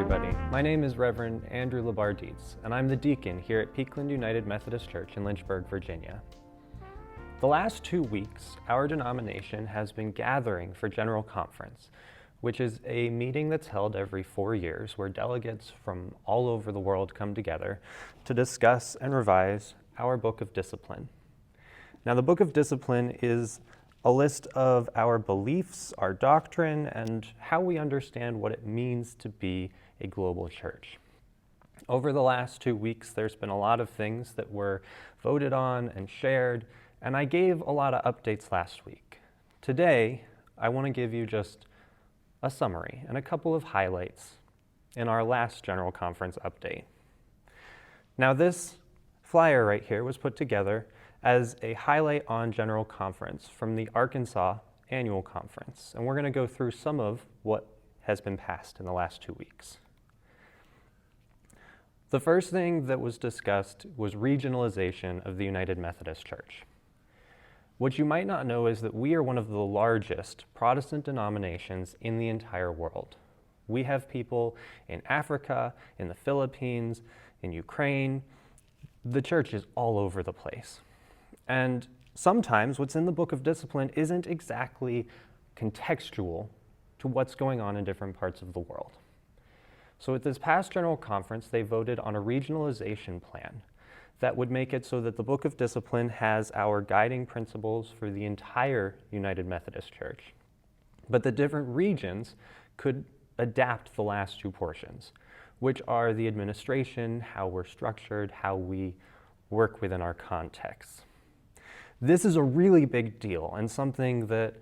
everybody. My name is Reverend Andrew Labar-Dietz, and I'm the deacon here at Peakland United Methodist Church in Lynchburg, Virginia. The last 2 weeks, our denomination has been gathering for General Conference, which is a meeting that's held every 4 years where delegates from all over the world come together to discuss and revise our Book of Discipline. Now, the Book of Discipline is a list of our beliefs, our doctrine, and how we understand what it means to be a global church. Over the last 2 weeks, there's been a lot of things that were voted on and shared, and I gave a lot of updates last week. Today, I want to give you just a summary and a couple of highlights in our last General Conference update. Now, this flyer right here was put together as a highlight on General Conference from the Arkansas Annual Conference, and we're going to go through some of what has been passed in the last 2 weeks. The first thing that was discussed was regionalization of the United Methodist Church. What you might not know is that we are one of the largest Protestant denominations in the entire world. We have people in Africa, in the Philippines, in Ukraine. The church is all over the place. And sometimes what's in the Book of Discipline isn't exactly contextual to what's going on in different parts of the world. So at this past General Conference, they voted on a regionalization plan that would make it so that the Book of Discipline has our guiding principles for the entire United Methodist Church. But the different regions could adapt the last two portions, which are the administration, how we're structured, how we work within our contexts. This is a really big deal and something that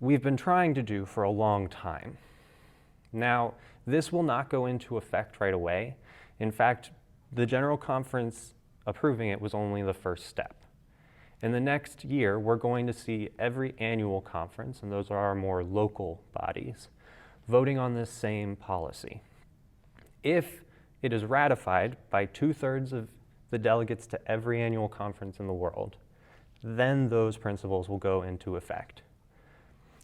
we've been trying to do for a long time. Now, this will not go into effect right away. In fact, the General Conference approving it was only the first step. In the next year, we're going to see every annual conference, and those are our more local bodies, voting on this same policy. If it is ratified by 2/3 of the delegates to every annual conference in the world, then those principles will go into effect.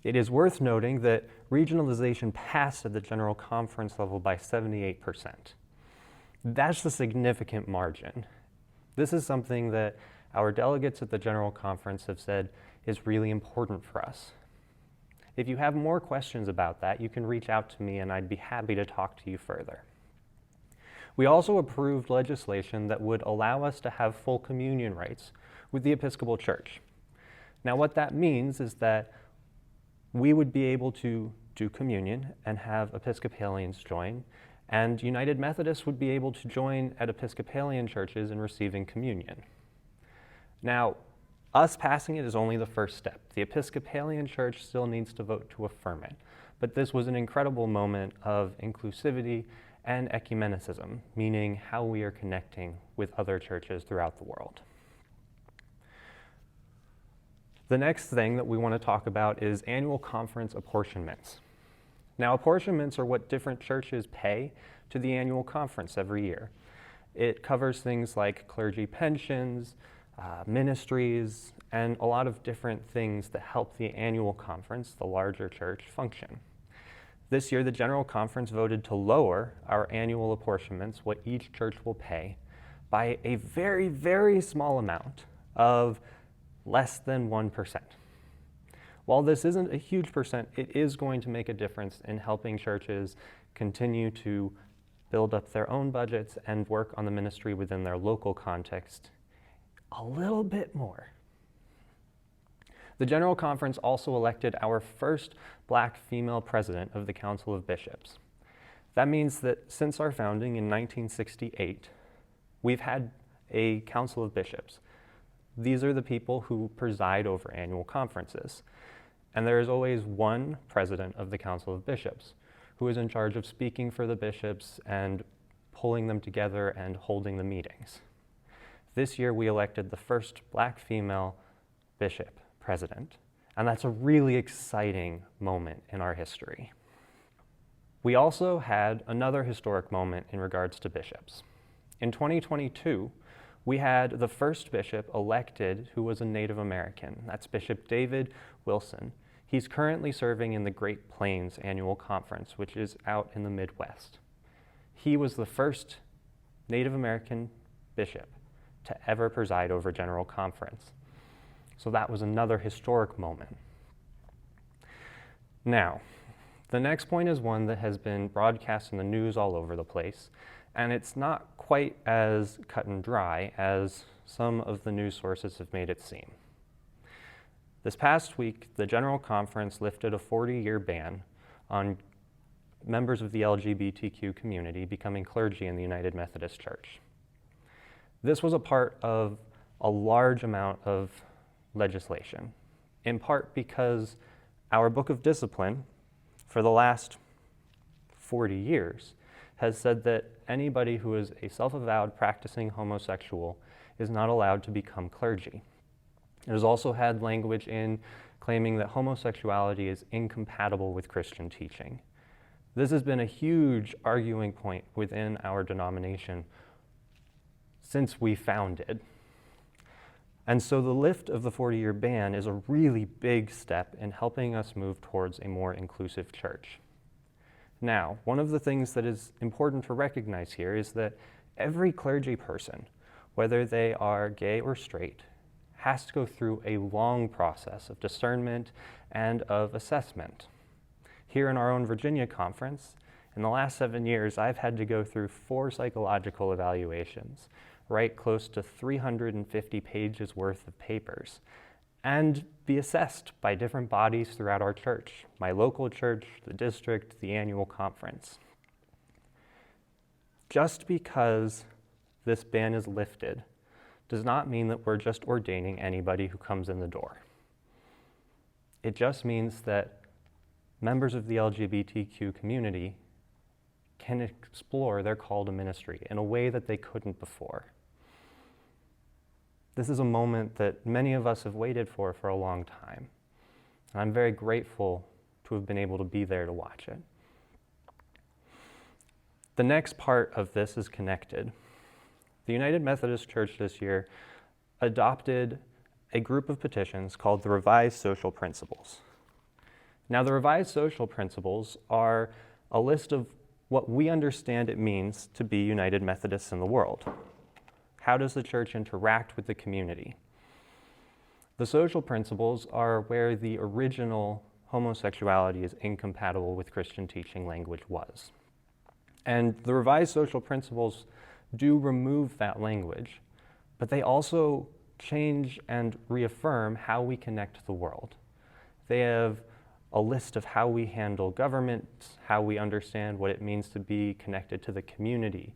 It is worth noting that regionalization passed at the General Conference level by 78%. That's a significant margin. This is something that our delegates at the General Conference have said is really important for us. If you have more questions about that, you can reach out to me and I'd be happy to talk to you further. We also approved legislation that would allow us to have full communion rights with the Episcopal Church. Now, what that means is that we would be able to do communion and have Episcopalians join, and United Methodists would be able to join at Episcopalian churches in receiving communion. Now, us passing it is only the first step. The Episcopalian Church still needs to vote to affirm it, but this was an incredible moment of inclusivity and ecumenicism, meaning how we are connecting with other churches throughout the world. The next thing that we want to talk about is annual conference apportionments. Now, apportionments are what different churches pay to the annual conference every year. It covers things like clergy pensions, ministries, and a lot of different things that help the annual conference, the larger church, function. This year, the General Conference voted to lower our annual apportionments, what each church will pay, by a very, very small amount of less than 1%. While this isn't a huge percent, it is going to make a difference in helping churches continue to build up their own budgets and work on the ministry within their local context a little bit more. The General Conference also elected our first Black female president of the Council of Bishops. That means that since our founding in 1968, we've had a Council of Bishops. These are the people who preside over annual conferences. And there is always one president of the Council of Bishops who is in charge of speaking for the bishops and pulling them together and holding the meetings. This year we elected the first Black female bishop president, and that's a really exciting moment in our history. We also had another historic moment in regards to bishops. In 2022, we had the first bishop elected who was a Native American. That's Bishop David Wilson. He's currently serving in the Great Plains Annual Conference, which is out in the Midwest. He was the first Native American bishop to ever preside over General Conference. So that was another historic moment. Now, the next point is one that has been broadcast in the news all over the place, and it's not quite as cut and dry as some of the news sources have made it seem. This past week, the General Conference lifted a 40-year ban on members of the LGBTQ community becoming clergy in the United Methodist Church. This was a part of a large amount of legislation, in part because our Book of Discipline, for the last 40 years, has said that anybody who is a self-avowed practicing homosexual is not allowed to become clergy. It has also had language in claiming that homosexuality is incompatible with Christian teaching. This has been a huge arguing point within our denomination since we founded. And so the lift of the 40-year ban is a really big step in helping us move towards a more inclusive church. Now, one of the things that is important to recognize here is that every clergy person, whether they are gay or straight, has to go through a long process of discernment and of assessment. Here in our own Virginia conference, in the last 7 years, I've had to go through 4 psychological evaluations, write close to 350 pages worth of papers, and be assessed by different bodies throughout our church, my local church, the district, the annual conference. Just because this ban is lifted does not mean that we're just ordaining anybody who comes in the door. It just means that members of the LGBTQ community can explore their call to ministry in a way that they couldn't before. This is a moment that many of us have waited for a long time. And I'm very grateful to have been able to be there to watch it. The next part of this is connected. The United Methodist Church this year adopted a group of petitions called the Revised Social Principles. Now, the Revised Social Principles are a list of what we understand it means to be United Methodists in the world. How does the church interact with the community? The social principles are where the original homosexuality is incompatible with Christian teaching language was. And the Revised Social Principles do remove that language, but they also change and reaffirm how we connect to the world. They have a list of how we handle government, how we understand what it means to be connected to the community.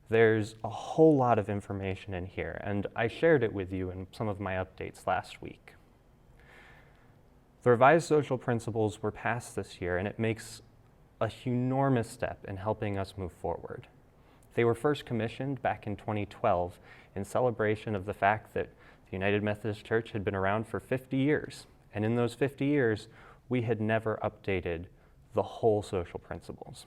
There's a whole lot of information in here, and I shared it with you in some of my updates last week. The Revised Social Principles were passed this year, and it makes a enormous step in helping us move forward. They were first commissioned back in 2012 in celebration of the fact that the United Methodist Church had been around for 50 years, and in those 50 years, we had never updated the whole social principles.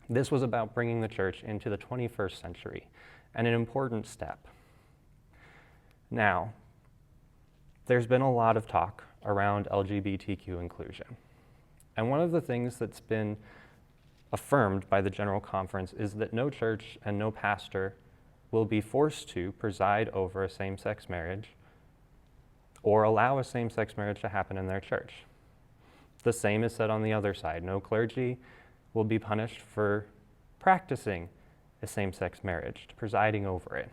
This was about bringing the church into the 21st century, and an important step. Now, there's been a lot of talk around LGBTQ inclusion. And one of the things that's been affirmed by the General Conference is that no church and no pastor will be forced to preside over a same-sex marriage or allow a same-sex marriage to happen in their church. The same is said on the other side. No clergy will be punished for practicing a same-sex marriage, presiding over it.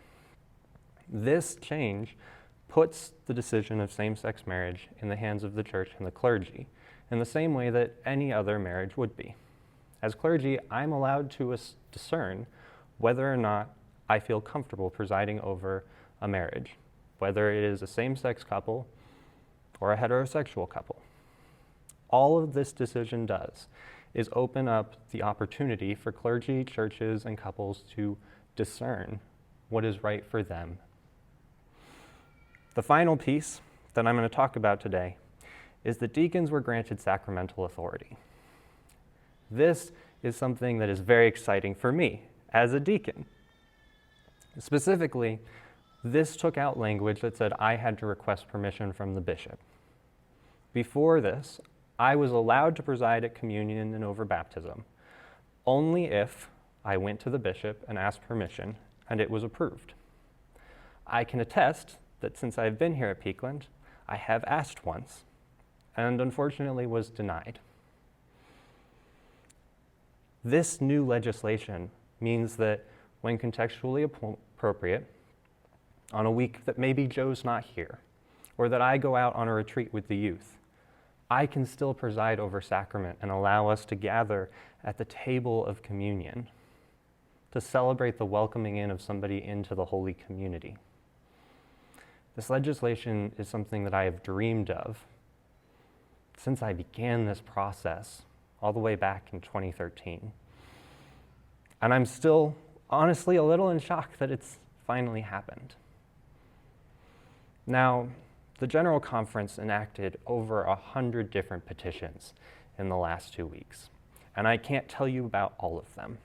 This change puts the decision of same-sex marriage in the hands of the church and the clergy, in the same way that any other marriage would be. As clergy, I'm allowed to discern whether or not I feel comfortable presiding over a marriage, whether it is a same-sex couple or a heterosexual couple. All of this decision does is open up the opportunity for clergy, churches, and couples to discern what is right for them. The final piece that I'm going to talk about today is that deacons were granted sacramental authority. This is something that is very exciting for me as a deacon. Specifically, this took out language that said I had to request permission from the bishop. Before this, I was allowed to preside at communion and over baptism only if I went to the bishop and asked permission, and it was approved. I can attest that since I've been here at Peakland, I have asked once, and unfortunately was denied. This new legislation means that when contextually appropriate, on a week that maybe Joe's not here, or that I go out on a retreat with the youth, I can still preside over sacrament and allow us to gather at the table of communion to celebrate the welcoming in of somebody into the holy community. This legislation is something that I have dreamed of since I began this process all the way back in 2013. And I'm still honestly a little in shock that it's finally happened. Now, the General Conference enacted over 100 different petitions in the last 2 weeks, and I can't tell you about all of them.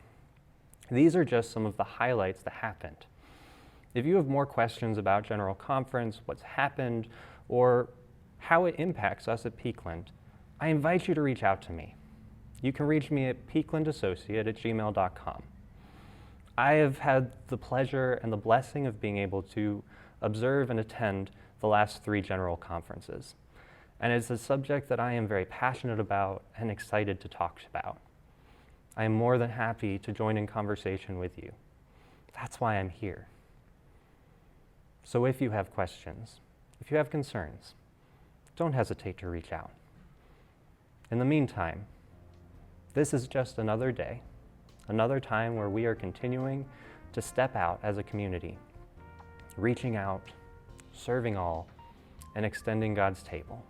These are just some of the highlights that happened. If you have more questions about General Conference, what's happened, or how it impacts us at Peakland, I invite you to reach out to me. You can reach me at peaklandassociate@gmail.com. I have had the pleasure and the blessing of being able to observe and attend the last 3 General Conferences, and it's a subject that I am very passionate about and excited to talk about. I am more than happy to join in conversation with you. That's why I'm here. So if you have questions, if you have concerns, don't hesitate to reach out. In the meantime, this is just another day, another time where we are continuing to step out as a community, reaching out, serving all, and extending God's table.